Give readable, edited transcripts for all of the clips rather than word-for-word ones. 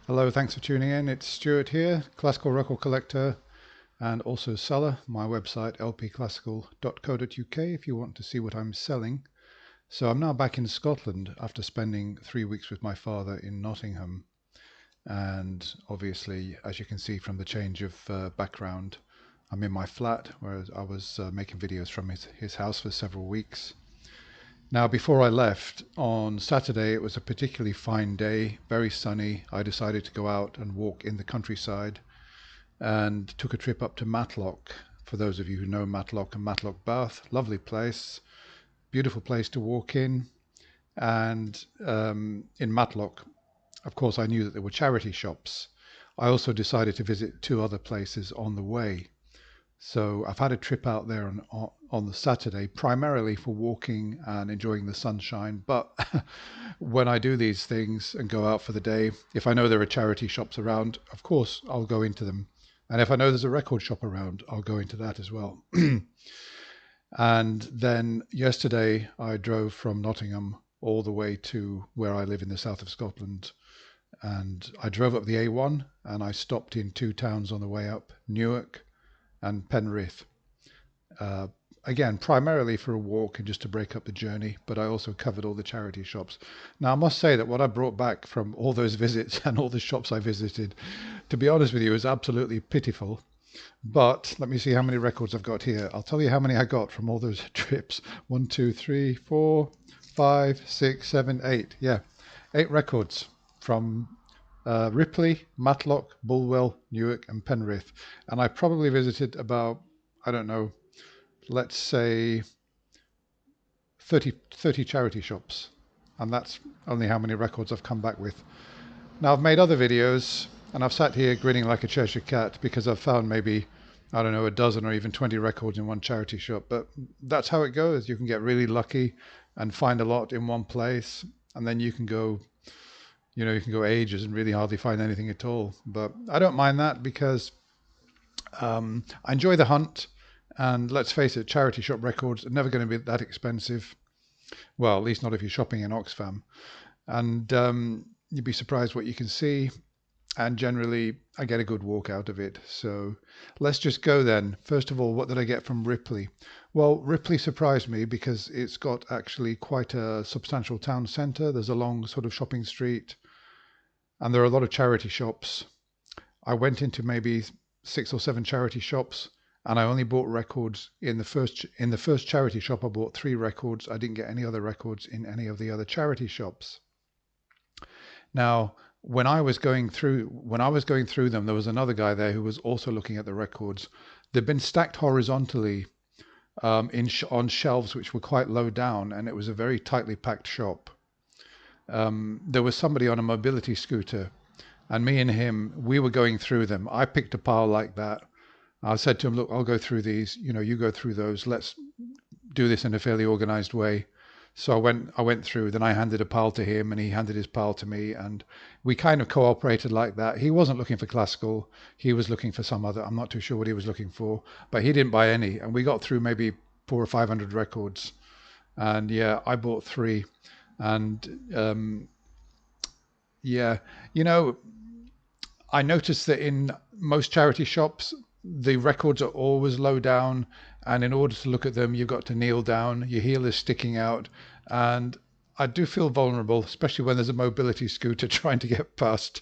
Hello, thanks for tuning in. It's Stuart here, classical record collector and also seller. My website lpclassical.co.uk if you want to see what I'm selling. So I'm now back in Scotland after spending 3 weeks with my father in Nottingham. And obviously, as you can see from the change of background, I'm in my flat, whereas I was making videos from his house for several weeks. Now, before I left on Saturday, it was a particularly fine day, very sunny. I decided to go out and walk in the countryside and took a trip up to Matlock. For those of you who know Matlock and Matlock Bath, lovely place, beautiful place to walk in. And in Matlock, of course, I knew that there were charity shops. I also decided to visit two other places on the way. So I've had a trip out there on the Saturday, primarily for walking and enjoying the sunshine. But when I do these things and go out for the day, if I know there are charity shops around, of course, I'll go into them. And if I know there's a record shop around, I'll go into that as well. And then yesterday, I drove from Nottingham all the way to where I live in the south of Scotland. And I drove up the A1 and I stopped in two towns on the way up, Newark and Penrith. Uh, Again, primarily for a walk and just to break up the journey, but I also covered all the charity shops. Now, I must say that what I brought back from all those visits and all the shops I visited, to be honest with you, is absolutely pitiful. But let me see how many records I've got here. I'll tell you how many I got from all those trips. 1, 2, 3, 4, 5, 6, 7, 8. Yeah, 8 records from Ripley, Matlock, Bulwell, Newark, and Penrith. And I probably visited about, I don't know, let's say 30 charity shops. And that's only how many records I've come back with. Now, I've made other videos and I've sat here grinning like a Cheshire cat because I've found maybe, I don't know, a dozen or even 20 records in one charity shop. But that's how it goes. You can get really lucky and find a lot in one place. And then you can go ages and really hardly find anything at all. But I don't mind that because I enjoy the hunt. And let's face it, charity shop records are never going to be that expensive. Well, at least not if you're shopping in Oxfam. And you'd be surprised what you can see. And generally, I get a good walk out of it. So let's just go then. First of all, what did I get from Ripley? Well, Ripley surprised me because it's got actually quite a substantial town centre. There's a long sort of shopping street. And there are a lot of charity shops. I went into maybe 6 or 7 charity shops, and I only bought records in the first charity shop. I bought 3 records. I didn't get any other records in any of the other charity shops. Now, when I was going through them, there was another guy there who was also looking at the records. They'd been stacked horizontally on shelves which were quite low down, and it was a very tightly packed shop. There was somebody on a mobility scooter, and me and him, we were going through them. I picked a pile like that. I said to him, look, I'll go through these, you go through those. Let's do this in a fairly organized way. So I went through, then I handed a pile to him and he handed his pile to me, and we kind of cooperated like that. He wasn't looking for classical. He was looking for some other, I'm not too sure what he was looking for, but he didn't buy any. And we got through maybe 400 or 500 records. And yeah, I bought 3. And yeah, I noticed that in most charity shops, the records are always low down, and in order to look at them, you've got to kneel down, your heel is sticking out, and I do feel vulnerable, especially when there's a mobility scooter trying to get past.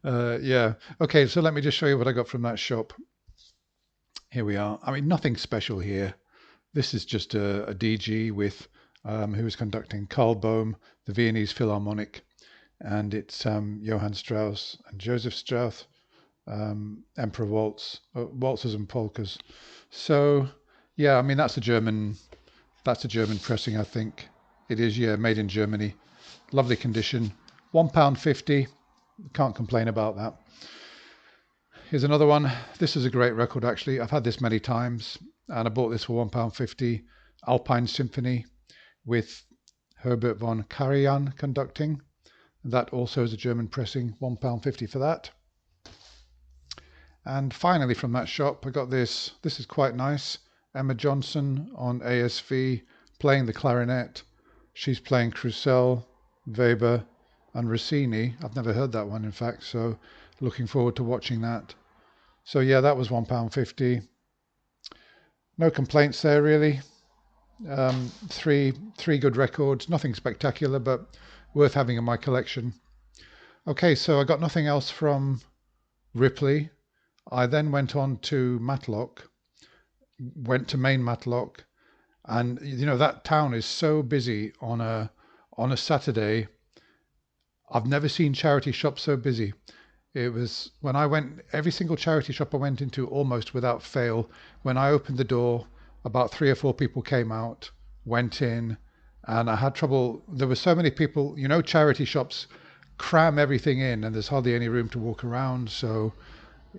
Yeah. Okay, so let me just show you what I got from that shop. Here we are. I mean, nothing special here. This is just a DG with who is conducting Carl Bohm, the Viennese Philharmonic, and it's Johann Strauss and Joseph Strauss, Emperor Waltz, waltzes and polkas. So yeah, I mean that's a German pressing, I think. It is, yeah, made in Germany. Lovely condition. £1.50. Can't complain about that. Here's another one. This is a great record actually. I've had this many times, and I bought this for £1.50. Alpine Symphony with Herbert von Karajan conducting. That also is a German pressing. £1.50 for that. And finally from that shop I got this. This is quite nice. Emma Johnson on ASV playing the clarinet. She's playing Crusel, Weber, and Rossini. I've never heard that one, in fact, so looking forward to watching that. So yeah, that was £1.50. No complaints there really. Three good records, nothing spectacular, but worth having in my collection. Okay, so I got nothing else from Ripley. I then went on to Matlock, went to Main Matlock, and you know that town is so busy on a Saturday. I've never seen charity shops so busy. It was when I went, every single charity shop I went into almost without fail, when I opened the door, about 3 or 4 people came out, went in, and I had trouble. There were so many people, you know, charity shops cram everything in and there's hardly any room to walk around. So,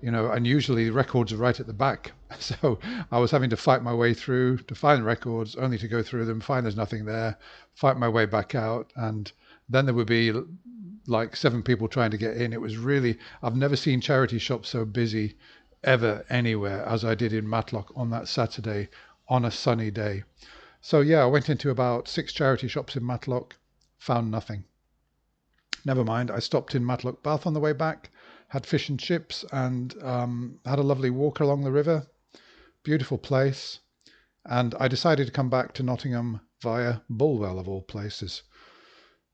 you know, and usually the records are right at the back. So I was having to fight my way through to find records, only to go through them, find there's nothing there, fight my way back out. And then there would be like 7 people trying to get in. It was really, I've never seen charity shops so busy ever anywhere as I did in Matlock on that Saturday on a sunny day. So yeah, I went into about 6 charity shops in Matlock, found nothing. Never mind, I stopped in Matlock Bath on the way back, had fish and chips, and had a lovely walk along the river. Beautiful place. And I decided to come back to Nottingham via Bulwell, of all places.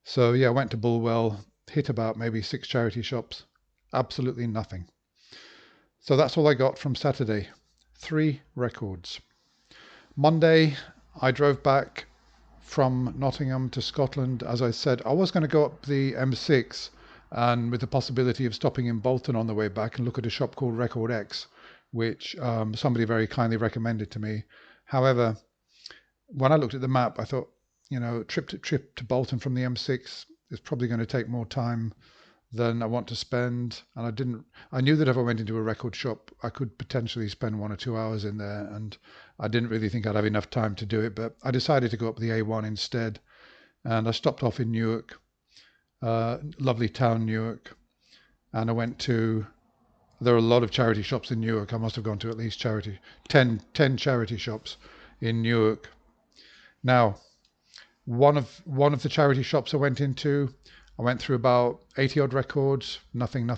So yeah, I went to Bulwell, hit about maybe 6 charity shops, absolutely nothing. So that's all I got from Saturday. 3 records. Monday, I drove back from Nottingham to Scotland. As I said, I was going to go up the M6 and with the possibility of stopping in Bolton on the way back and look at a shop called Record X, which somebody very kindly recommended to me. However, when I looked at the map, I thought, you know, trip to Bolton from the M6 is probably going to take more time than I want to spend. And I knew that if I went into a record shop, I could potentially spend 1 or 2 hours in there. And I didn't really think I'd have enough time to do it, but I decided to go up the A1 instead. And I stopped off in Newark, lovely town, Newark. And I went to, there are a lot of charity shops in Newark. I must have gone to at least 10 charity shops in Newark. Now, one of the charity shops I went into, I went through about 80 odd records, nothing,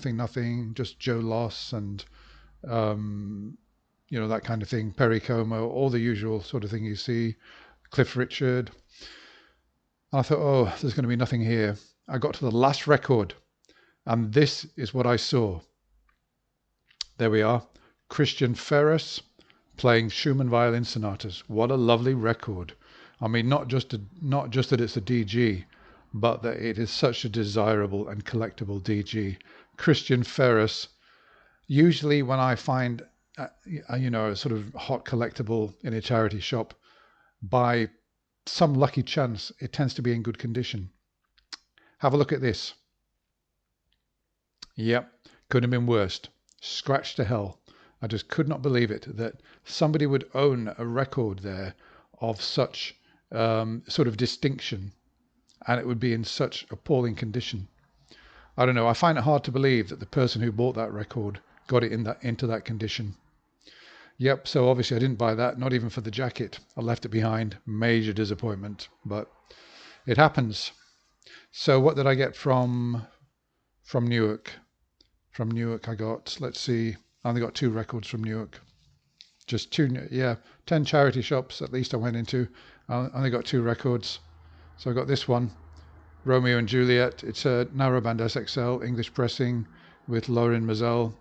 just Joe Loss and, you know, that kind of thing, Perry Como, all the usual sort of thing you see, Cliff Richard. And I thought, oh, there's going to be nothing here. I got to the last record, and this is what I saw. There we are, Christian Ferris playing Schumann Violin Sonatas. What a lovely record. I mean, not just that it's a DG, but that it is such a desirable and collectible DG. Christian Ferris. Usually when I find, you know, a sort of hot collectible in a charity shop, by some lucky chance, it tends to be in good condition. Have a look at this. Yep, couldn't have been worse. Scratch to hell. I just could not believe it that somebody would own a record there of such sort of distinction, and it would be in such appalling condition. I don't know. I find it hard to believe that the person who bought that record got it into that condition. Yep. So obviously I didn't buy that, not even for the jacket. I left it behind. Major disappointment, but it happens. So what did I get from Newark? From Newark, I got, let's see, I only got 2 records from Newark. Just 2, yeah, 10 charity shops at least I went into. I only got 2 records. So I got this one, Romeo and Juliet. It's a narrowband SXL English pressing with Lauren Mazel.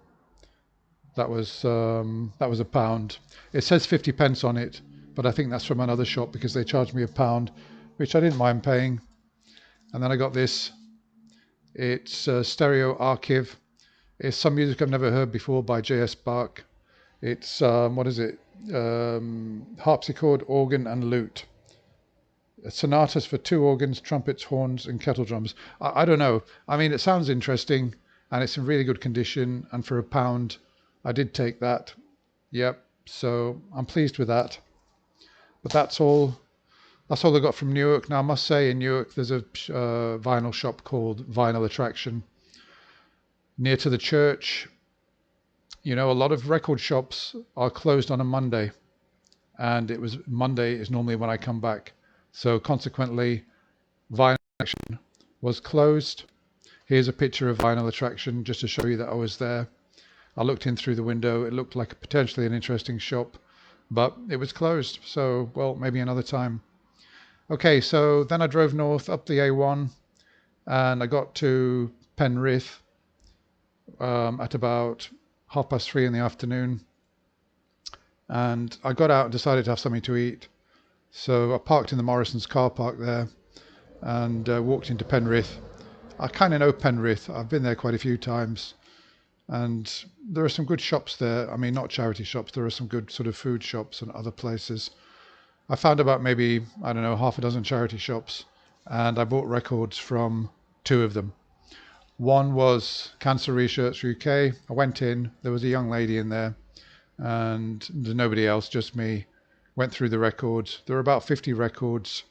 That was £1. It says 50p on it, but I think that's from another shop because they charged me £1, which I didn't mind paying. And then I got this. It's Stereo Archive. It's some music I've never heard before by J.S. Bach. It's what is it? Harpsichord, organ, and lute. Sonatas for 2 organs, trumpets, horns, and kettle drums. I don't know. I mean, it sounds interesting, and it's in really good condition. And for £1, I did take that. Yep. So I'm pleased with that. But that's all. That's all I got from Newark. Now I must say, in Newark, there's a vinyl shop called Vinyl Attraction near to the church. You know, a lot of record shops are closed on a Monday, and Monday is normally when I come back. So consequently, Vinyl Attraction was closed. Here's a picture of Vinyl Attraction just to show you that I was there. I looked in through the window. It looked like potentially an interesting shop, but it was closed. So, well, maybe another time. Okay, so then I drove north up the A1 and I got to Penrith at about 3:30 in the afternoon. And I got out and decided to have something to eat. So I parked in the Morrison's car park there and walked into Penrith. I kind of know Penrith. I've been there quite a few times. And there are some good shops there. I mean, not charity shops. There are some good sort of food shops and other places. I found about maybe, I don't know, half a dozen charity shops. And I bought records from 2 of them. One was Cancer Research UK. I went in. There was a young lady in there. And there's nobody else, just me. Went through the records. There were about 50 records.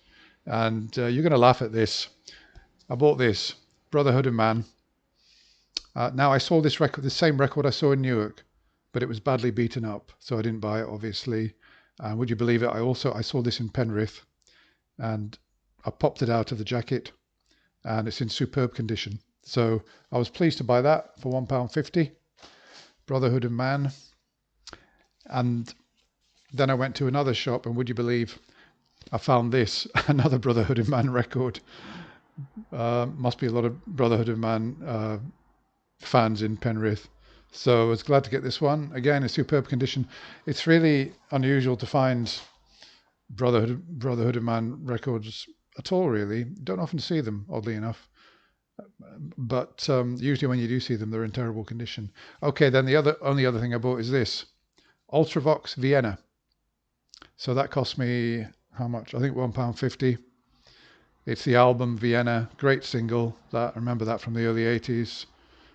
And you're going to laugh at this. I bought this, Brotherhood of Man. Now I saw this record, the same record I saw in Newark, but it was badly beaten up, so I didn't buy it, obviously. And would you believe it? I saw this in Penrith, and I popped it out of the jacket, and it's in superb condition. So I was pleased to buy that for £1.50, Brotherhood of Man. And then I went to another shop, and would you believe, I found this, another Brotherhood of Man record. Must be a lot of Brotherhood of Man fans in Penrith. So I was glad to get this one. Again, in superb condition. It's really unusual to find Brotherhood of Man records at all, really. Don't often see them, oddly enough. But usually when you do see them, they're in terrible condition. Okay, then the only other thing I bought is this. Ultravox Vienna. So that cost me, how much? I think £1.50. It's the album Vienna, great single. I remember that from the early 80s.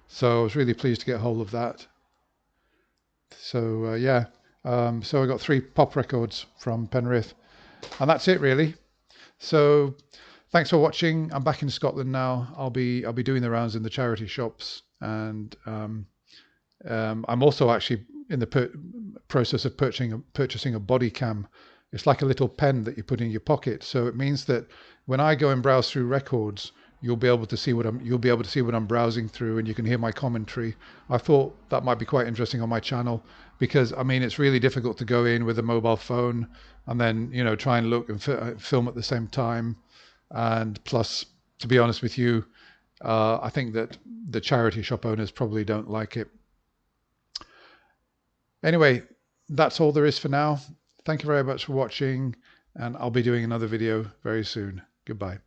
So I was really pleased to get hold of that. So yeah, so I got 3 pop records from Penrith, and that's it really. So thanks for watching. I'm back in Scotland now. I'll be doing the rounds in the charity shops, and I'm also actually in the process of purchasing a body cam. It's like a little pen that you put in your pocket. So it means that when I go and browse through records, you'll be able to see what I'm browsing through, and you can hear my commentary. I thought that might be quite interesting on my channel, because I mean, it's really difficult to go in with a mobile phone and then, you know, try and look and film at the same time. And plus, to be honest with you, I think that the charity shop owners probably don't like it. Anyway, that's all there is for now. Thank you very much for watching, and I'll be doing another video very soon. Goodbye.